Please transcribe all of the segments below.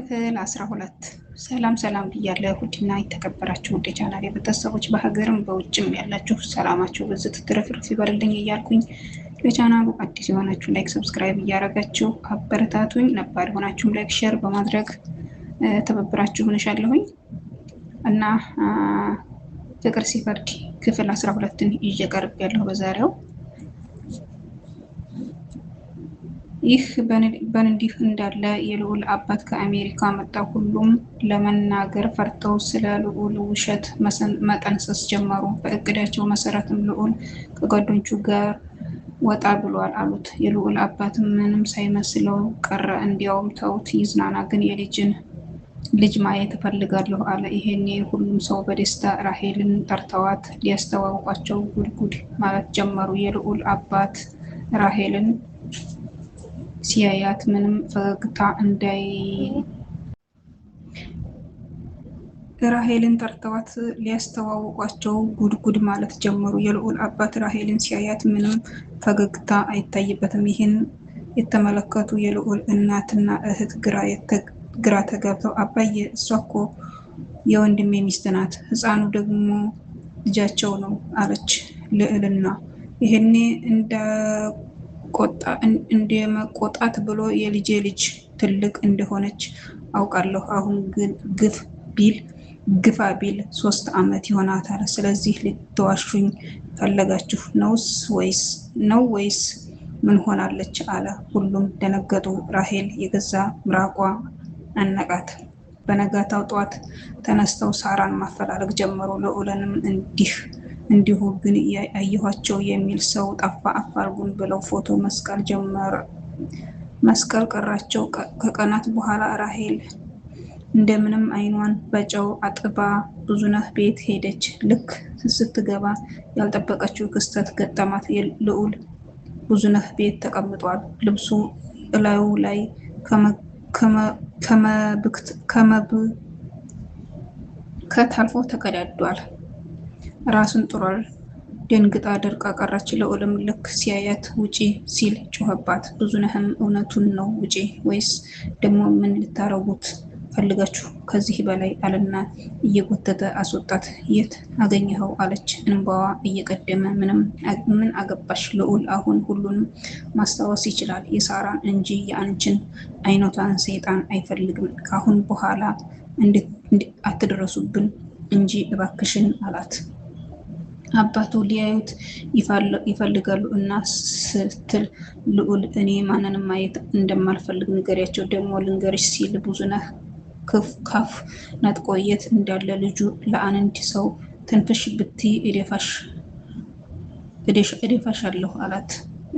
ክፍል 12 ሰላም ሰላም ብያለሁ። ውድና የተከበራችሁ ውድ ቻናሌ ቤተሰቦች በሀገርም በውጭም ያላችሁ ሰላማችሁ ብዝት ትርፍርፍ ይበልልኝ እያልኩኝ ለቻናሉ አዲስ የሆናችሁ ላይክ፣ ሰብስክራይብ እያደረጋችሁ አበረታቱኝ። ነባር የሆናችሁም ላይክ፣ ሼር በማድረግ ትብብራችሁን እሻለሁኝ እና ፍቅር ሲፈርድ ክፍል 12ን ይዤ ቀርብ ያለሁ በዛሬው። ይህ በእንዲህ እንዳለ የልዑል አባት ከአሜሪካ መጣ። ሁሉም ለመናገር ፈርተው ስለ ልዑል ውሸት መጠንሰስ ጀመሩ። በእቅዳቸው መሰረትም ልዑል ከጓደኞቹ ጋር ወጣ ብሏል አሉት። የልዑል አባት ምንም ሳይመስለው ቀረ። እንዲያውም ተውት ይዝናና፣ ግን የልጅን ልጅ ማየት እፈልጋለሁ አለ። ይሄኔ ሁሉም ሰው በደስታ ራሄልን ጠርተዋት ሊያስተዋውቋቸው ጉድጉድ ማለት ጀመሩ። የልዑል አባት ራሄልን ሲያያት ምንም ፈገግታ ራሄልን ጠርተዋት ሊያስተዋውቋቸው ጉድጉድ ማለት ጀመሩ። የልዑል አባት ራሄልን ሲያያት ምንም ፈገግታ አይታይበትም። ይህን የተመለከቱ የልዑል እናትና እህት ግራ ተጋብተው አባዬ፣ እሷ እኮ የወንድሜ ሚስት ናት፣ ህፃኑ ደግሞ ልጃቸው ነው አለች ልዕልና። ይህኔ እንደመቆጣት ብሎ የልጄ ልጅ ትልቅ እንደሆነች አውቃለሁ። አሁን ግን ግፋ ቢል 3 ዓመት ይሆናታል። ስለዚህ ልትዋሹኝ ፈለጋችሁ ነው ወይስ ምን ሆናለች አለ። ሁሉም ደነገጡ። ራሄል የገዛ ምራቋ አነቃት። በነጋታው ጠዋት ተነስተው ሳራን ማፈላለግ ጀመሩ። ልዑልንም እንዲሁ ግን አየኋቸው የሚል ሰው ጠፋ፣ አፋልጉን ብለው ፎቶ መስቀል ቀራቸው። ከቀናት በኋላ ራሄል እንደምንም አይኗን በጨው አጥባ ብዙነህ ቤት ሄደች። ልክ ስትገባ ያልጠበቀችው ክስተት ገጠማት። ልዑል ብዙነህ ቤት ተቀምጧል። ልብሱ እላዩ ላይ ከመብከት አልፎ ተቀዳዷል። ራሱን ጥሯል። ደንግጣ ደርቃ ቀረች። ልዑልም ልክ ሲያያት ውጪ ሲል ጮኸባት። ብዙነህም እውነቱን ነው ውጪ፣ ወይስ ደግሞ ምን ልታረጉት ፈልጋችሁ ከዚህ በላይ አለና እየጎተተ አስወጣት። የት አገኘኸው አለች እንባዋ እየቀደመ። ምን አገባሽ ልዑል አሁን ሁሉንም ማስታወስ ይችላል፣ የሳራን እንጂ የአንችን አይነቷን ሰይጣን አይፈልግም። ካሁን በኋላ አትድረሱብን እንጂ እባክሽን አላት። አባቱ ሊያዩት ይፈልጋሉ እና ስትል ልዑል እኔ ማንንም ማየት እንደማልፈልግ ንገሪያቸው፣ ደግሞ ልንገርሽ ሲል ብዙነህ ካፍ ነጥቆ የት እንዳለ ልጁ ለአንድ ሰው ትንፍሽ ብትይ እደፋሻለሁ አላት።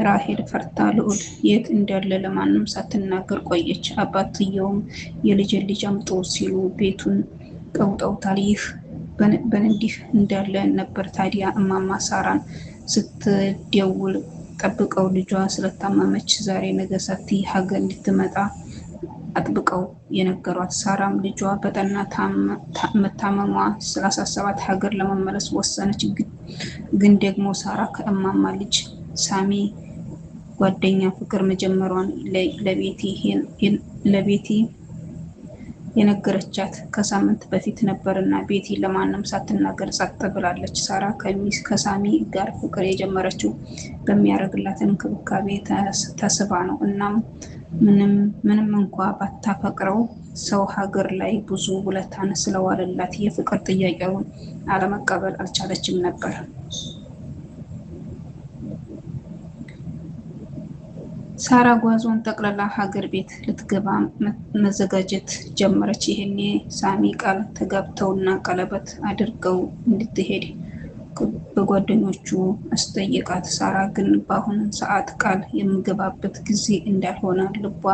ራሄል ፈርታ ልዑል የት እንዳለ ለማንም ሳትናገር ቆየች። አባትየውም የልጅን ልጅ አምጡ ሲሉ ቤቱን ቀውጠውታል። ይህ በእንዲህ እንዳለ ነበር ታዲያ እማማ ሳራን ስትደውል ጠብቀው ልጇ ስለታመመች ዛሬ ነገ ሳትይ ሀገር እንድትመጣ አጥብቀው የነገሯት። ሳራም ልጇ በጠና መታመሟ ስላሳሰባት ሀገር ለመመለስ ወሰነች። ግን ደግሞ ሳራ ከእማማ ልጅ ሳሚ ጓደኛ ፍቅር መጀመሯን ለቤቲ የነገረቻት ከሳምንት በፊት ነበርና ቤቲ ለማንም ሳትናገር ጸጥ ብላለች። ሳራ ከሳሚ ጋር ፍቅር የጀመረችው በሚያደርግላት እንክብካቤ ተስባ ነው። እናም ምንም እንኳ ባታፈቅረው ሰው ሀገር ላይ ብዙ ውለታን ስለዋለላት የፍቅር ጥያቄውን አለመቀበል አልቻለችም ነበር። ሳራ ጓዟን ጠቅልላ ሀገር ቤት ልትገባ መዘጋጀት ጀመረች። ይሄኔ ሳሚ ቃል ተጋብተውና ቀለበት አድርገው እንድትሄድ በጓደኞቹ አስጠየቃት። ሳራ ግን በአሁኑ ሰዓት ቃል የምገባበት ጊዜ እንዳልሆነ፣ ልቧ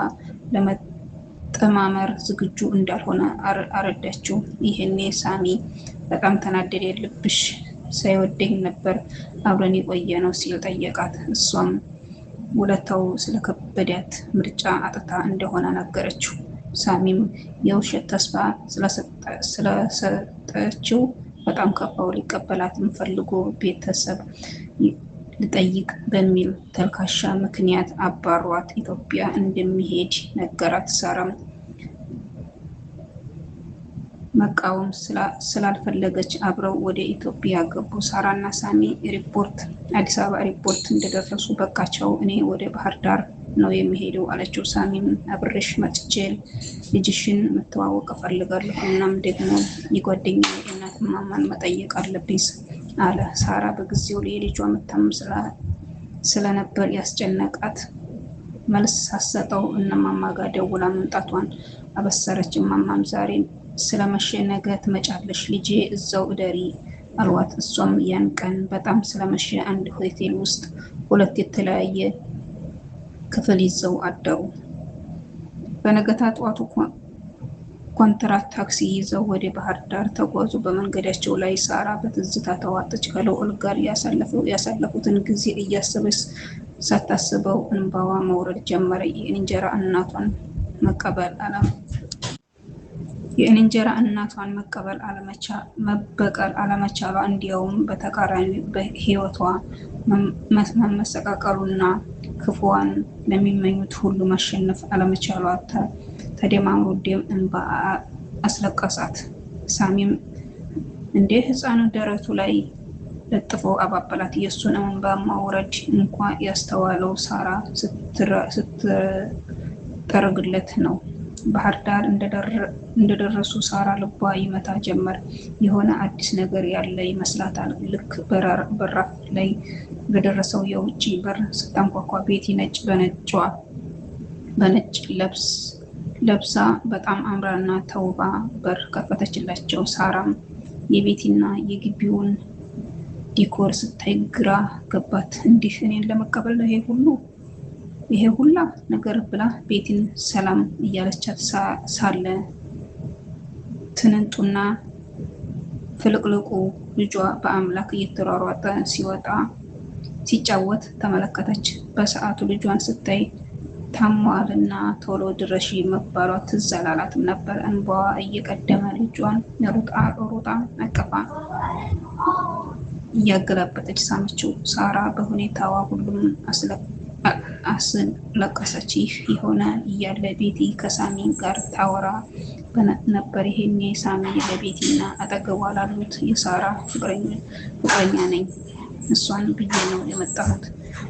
ለመጠማመር ዝግጁ እንዳልሆነ አረዳችው። ይሄኔ ሳሚ በጣም ተናደደ። ልብሽ ሳይወደኝ ነበር አብረን የቆየ ነው ሲል ጠየቃት። እሷም ውለታው ስለከበዳት ምርጫ አጥታ እንደሆነ ነገረችው። ሳሚም የውሸት ተስፋ ስለሰጠችው በጣም ከፋው። ሊቀበላትም ፈልጎ ቤተሰብ ልጠይቅ በሚል ተልካሻ ምክንያት አባሯት ኢትዮጵያ እንደሚሄድ ነገራት። ሳራም መቃወም ስላልፈለገች አብረው ወደ ኢትዮጵያ ገቡ። ሳራና ሳሚ አዲስ አበባ ሪፖርት እንደደረሱ በቃቸው፣ እኔ ወደ ባህር ዳር ነው የሚሄደው አለችው። ሳሚም አብሬሽ መጥቼ ልጅሽን መተዋወቅ እፈልጋለሁ፣ እናም ደግሞ የጓደኛዬ እናት እማማን መጠየቅ አለብኝ አለ። ሳራ በጊዜው የልጇ መታመም ስለነበር ያስጨነቃት መልስ ሳሰጠው እነማማ ጋር ደውላ መምጣቷን አበሰረች። እማማም ዛሬ ስለመሸ ነገ ትመጫለሽ ልጄ እዛው እደሪ አልዋት። እሷም ያን ቀን በጣም ስለመሸ አንድ ሆቴል ውስጥ ሁለት የተለያየ ክፍል ይዘው አደሩ። በነገታ ጠዋቱ ኮንትራት ታክሲ ይዘው ወደ ባህር ዳር ተጓዙ። በመንገዳቸው ላይ ሳራ በትዝታ ተዋጠች። ከልዑል ጋር ያሳለፉትን ጊዜ እያሰበች ሳታስበው እንባዋ መውረድ ጀመረ። የእንጀራ እናቷን መበቀል አለመቻሏ፣ እንዲያውም በተቃራኒ በህይወቷ መመሰቃቀሉና ክፉዋን ለሚመኙት ሁሉ ማሸነፍ አለመቻሏ ተደማምሮ ደም እንባ አስለቀሳት። ሳሚም እንደ ህፃን ደረቱ ላይ ለጥፎ አባበላት። የእሱን እንባ ማውረድ እንኳ ያስተዋለው ሳራ ስትጠርግለት ነው። ባህር ዳር እንደደረሱ ሳራ ልቧ ይመታ ጀመር። የሆነ አዲስ ነገር ያለ ይመስላታል። ልክ በራፍ ላይ በደረሰው የውጭ በር ስታንኳኳ ቤቲ በነጭ ለብሳ በጣም አምራና ተውባ በር ከፈተችላቸው። ሳራም የቤቲና የግቢውን ዲኮር ስታይ ግራ ገባት። እንዲህ እኔን ለመቀበል ይሄ ሁላ ነገር ብላ ቤቲን ሰላም እያለቻት ሳለ ትንንጡና ፍልቅልቁ ልጇ በአምላክ እየተሯሯጠ ሲጫወት ተመለከተች። በሰዓቱ ልጇን ስታይ ታሟልና ቶሎ ድረሺ መባሏ ትዝ አላላትም ነበር። እንባዋ እየቀደመ ልጇን ሩጣ አቀፋ እያገላበጠች ሳመችው። ሳራ በሁኔታዋ ሁሉም አስለቀሰች። ይህ የሆነ እያለ ቤቲ ከሳሚ ጋር ታወራ ነበር። ይሄኔ ሳሚ ለቤቲና አጠገቧ ላሉት የሳራ ፍቅረኛ ነኝ፣ እሷን ብዬ ነው የመጣሁት፣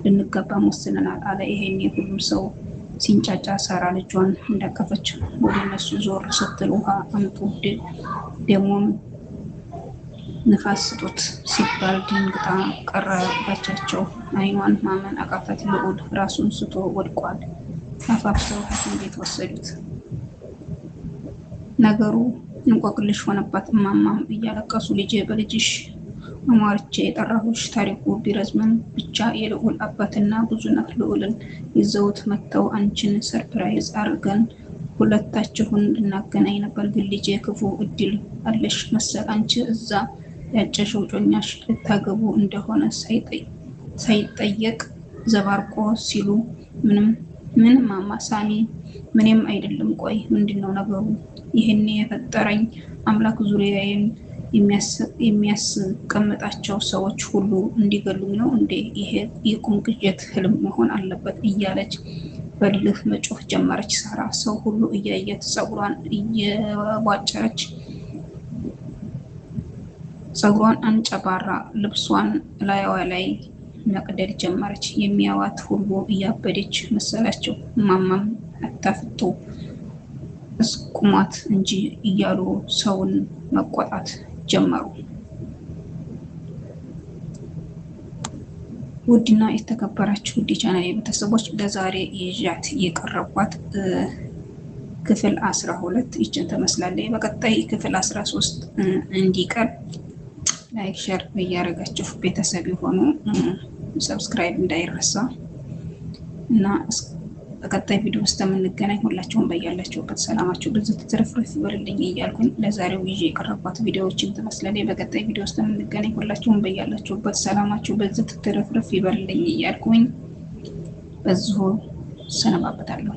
ልንጋባም ወስነናል አለ። ይሄኔ ሁሉም ሰው ሲንጫጫ ሳራ ልጇን እንዳቀፈች ወደ እነሱ ዞር ስትል ውሃ አምጡ ደግሞም ንፋስ ስጡት ሲባል ድንግጣ ቀረበቻቸው። አይኗን ማመን አቃታት። ልዑል ራሱን ስቶ ወድቋል። አፋፍሰው ሐኪም ቤት ወሰዱት። ነገሩ እንቆቅልሽ ሆነባት። እማማም እያለቀሱ ልጄ በልጅሽ አሟርቼ የጠራሁሽ ታሪኩ ቢረዝምም ብቻ የልዑል አባትና ብዙነህ ልዑልን ይዘውት መጥተው አንቺን ሰርፕራይዝ አርገን ሁለታችሁን ልናገናኝ ነበር። ግን ልጄ ክፉ እድል አለሽ መሰል አንቺ እዛ ያጨሽው ጮኛሽ ልታገቡ እንደሆነ ሳይጠየቅ ዘባርቆ ሲሉ ምንም ማማ ሳሚ ምንም አይደለም። ቆይ ምንድነው ነገሩ? ይሄኔ የፈጠረኝ አምላክ ዙሪያዬን የሚያስቀምጣቸው ሰዎች ሁሉ እንዲገሉኝ ነው እንዴ? ይሄ የቁም ቅዠት ህልም መሆን አለበት እያለች በልህ መጮህ ጀመረች። ሳራ ሰው ሁሉ እያየት ፀጉሯን እየቧጨረች ፀጉሯን አንጨባራ ልብሷን ላይዋ ላይ መቅደድ ጀመረች። የሚያዋት ሁሉ እያበደች መሰላቸው። እማማም አታፍጡ እስቁሟት እንጂ እያሉ ሰውን መቆጣት ጀመሩ። ውድና የተከበራችሁ ውድ ቻናሌ ቤተሰቦች ለዛሬ ይዣት የቀረቧት ክፍል 12 ይችን ትመስላለች። በቀጣይ ክፍል 13 እንዲቀርብ ላይክ ሼር እያደረጋችሁ ቤተሰብ የሆኑ ሰብስክራይብ እንዳይረሳ እና በቀጣይ ቪዲዮ ውስጥ የምንገናኝ ሁላችሁም በያላችሁበት ሰላማችሁ ብዙ ትርፍርፍ ይበልልኝ እያልኩኝ ለዛሬው ይዤ የቀረቧት ቪዲዮዎችን ትመስላለች። በቀጣይ ቪዲዮ ውስጥ የምንገናኝ ሁላችሁም በያላችሁበት ሰላማችሁ ብዙ ትርፍርፍ ይበልልኝ እያልኩኝ በዚሁ ሰነባበታለሁ።